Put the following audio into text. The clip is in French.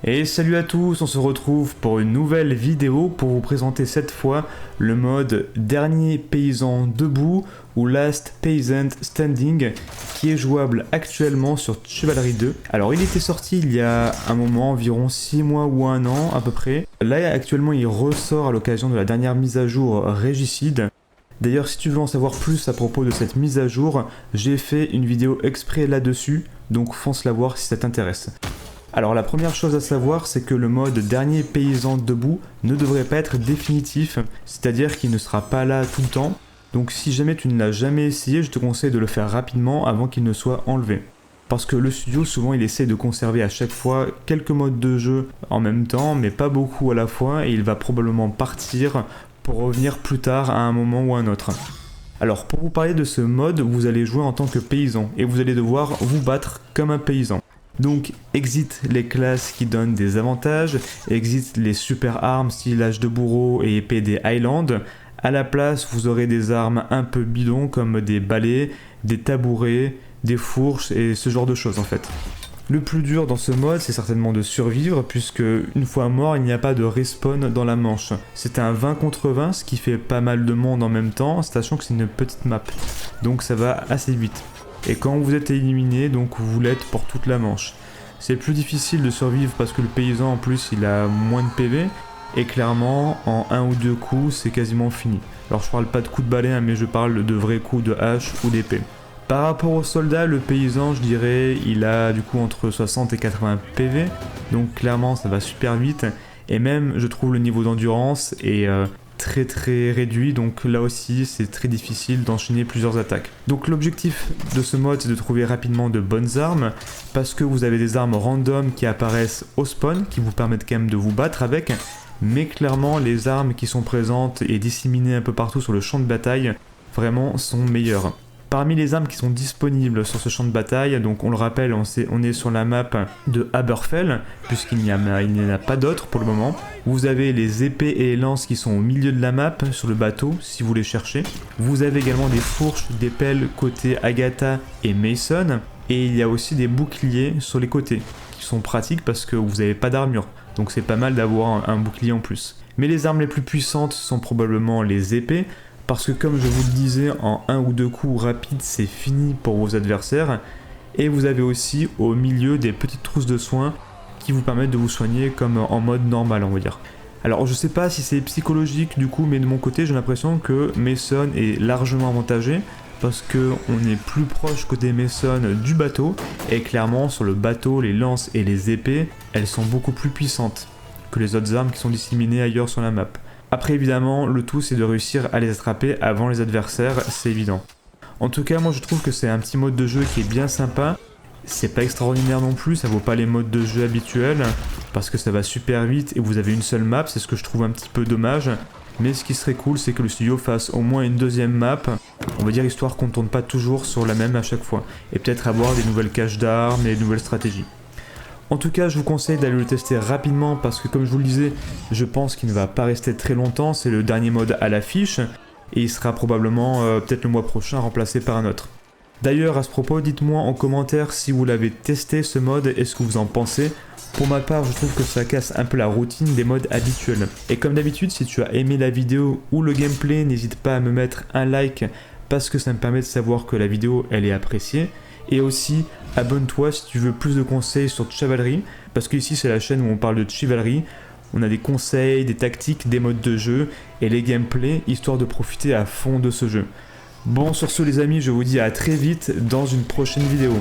Et salut à tous, on se retrouve pour une nouvelle vidéo pour vous présenter cette fois le mode Dernier Paysan Debout ou Last Peasant Standing qui est jouable actuellement sur Chivalry 2. Alors il était sorti il y a un moment, environ 6 mois ou 1 an à peu près. Là actuellement il ressort à l'occasion de la dernière mise à jour Régicide. D'ailleurs si tu veux en savoir plus à propos de cette mise à jour, j'ai fait une vidéo exprès là-dessus, donc fonce la voir si ça t'intéresse. Alors la première chose à savoir, c'est que le mode Dernier Paysan Debout ne devrait pas être définitif, c'est-à-dire qu'il ne sera pas là tout le temps. Donc si jamais tu ne l'as jamais essayé, je te conseille de le faire rapidement avant qu'il ne soit enlevé. Parce que le studio, souvent, il essaie de conserver à chaque fois quelques modes de jeu en même temps, mais pas beaucoup à la fois, et il va probablement partir pour revenir plus tard à un moment ou à un autre. Alors pour vous parler de ce mode, vous allez jouer en tant que paysan, et vous allez devoir vous battre comme un paysan. Donc exit les classes qui donnent des avantages, exit les super armes style hache de bourreau et épée des Highlands. À la place, vous aurez des armes un peu bidons comme des balais, des tabourets, des fourches et ce genre de choses en fait. Le plus dur dans ce mode, c'est certainement de survivre puisque une fois mort, il n'y a pas de respawn dans la manche. C'est un 20 contre 20, ce qui fait pas mal de monde en même temps, sachant que c'est une petite map. Donc ça va assez vite. Et quand vous êtes éliminé, donc vous l'êtes pour toute la manche. C'est plus difficile de survivre parce que le paysan en plus il a moins de PV et clairement en 1 ou 2 coups c'est quasiment fini. Alors je parle pas de coups de balai mais je parle de vrais coups de hache ou d'épée. Par rapport au soldat, le paysan je dirais il a du coup entre 60 et 80 PV, donc clairement ça va super vite et même je trouve le niveau d'endurance est très réduit, donc là aussi c'est très difficile d'enchaîner plusieurs attaques. Donc l'objectif de ce mode c'est de trouver rapidement de bonnes armes parce que vous avez des armes random qui apparaissent au spawn qui vous permettent quand même de vous battre avec, mais clairement les armes qui sont présentes et disséminées un peu partout sur le champ de bataille vraiment sont meilleures. Parmi les armes qui sont disponibles sur ce champ de bataille, donc on le rappelle, on est sur la map de Haberfell, puisqu'il n'y en a pas d'autres pour le moment. Vous avez les épées et les lances qui sont au milieu de la map, sur le bateau, si vous les cherchez. Vous avez également des fourches, des pelles côté Agatha et Mason, et il y a aussi des boucliers sur les côtés, qui sont pratiques parce que vous n'avez pas d'armure, donc c'est pas mal d'avoir un bouclier en plus. Mais les armes les plus puissantes sont probablement les épées, parce que comme je vous le disais, en 1 ou 2 coups rapides, c'est fini pour vos adversaires. Et vous avez aussi au milieu des petites trousses de soins qui vous permettent de vous soigner comme en mode normal, on va dire. Alors je sais pas si c'est psychologique du coup, mais de mon côté j'ai l'impression que Mason est largement avantagé parce qu'on est plus proche côté Mason du bateau, et clairement sur le bateau, les lances et les épées, elles sont beaucoup plus puissantes que les autres armes qui sont disséminées ailleurs sur la map. Après évidemment, le tout c'est de réussir à les attraper avant les adversaires, c'est évident. En tout cas, moi je trouve que c'est un petit mode de jeu qui est bien sympa. C'est pas extraordinaire non plus, ça vaut pas les modes de jeu habituels, parce que ça va super vite et vous avez une seule map, c'est ce que je trouve un petit peu dommage. Mais ce qui serait cool, c'est que le studio fasse au moins une deuxième map, on va dire histoire qu'on ne tourne pas toujours sur la même à chaque fois. Et peut-être avoir des nouvelles caches d'armes et des nouvelles stratégies. En tout cas, je vous conseille d'aller le tester rapidement parce que comme je vous le disais, je pense qu'il ne va pas rester très longtemps, c'est le dernier mode à l'affiche et il sera probablement peut-être le mois prochain remplacé par un autre. D'ailleurs, à ce propos, dites-moi en commentaire si vous l'avez testé ce mode et ce que vous en pensez. Pour ma part, je trouve que ça casse un peu la routine des modes habituels. Et comme d'habitude, si tu as aimé la vidéo ou le gameplay, n'hésite pas à me mettre un like parce que ça me permet de savoir que la vidéo elle est appréciée. Et aussi, abonne-toi si tu veux plus de conseils sur Chivalry, parce que ici c'est la chaîne où on parle de Chivalry. On a des conseils, des tactiques, des modes de jeu et les gameplays, histoire de profiter à fond de ce jeu. Bon, sur ce les amis, je vous dis à très vite dans une prochaine vidéo.